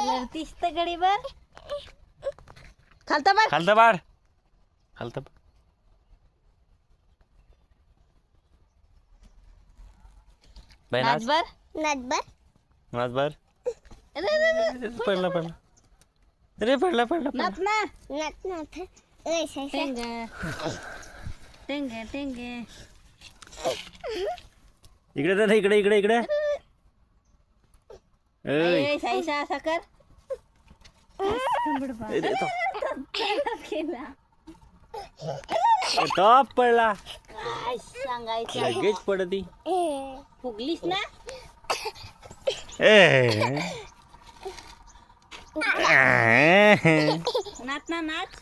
लढतीस तर गडीभर खालता बार खालता बार खालता बाय नाच नाचभर नाच बार अरे अरे अरे पडला पडला अरे पडला पडला नाच ना ऐसा टेंग टेंग टेंग इकडे तर इकडे इकडे इकडे ऐ साईसा असा कर अरे तो केला टॉप पडला काय सांगायचं लगेच पडती फुगलीस ना ए नाच ना नाच